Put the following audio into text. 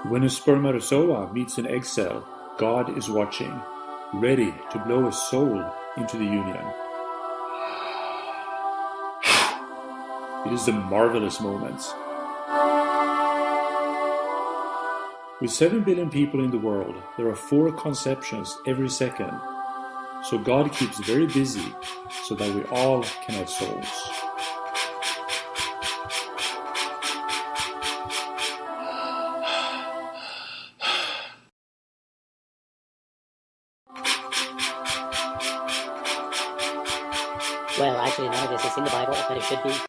When a spermatozoa meets an egg cell, God is watching, ready to blow a soul into the union. It is a marvelous moment. With 7 billion people in the world, there are 4 conceptions every second. So God keeps very busy so that we all can have souls. Well, actually, no, this is in the Bible, but it should be.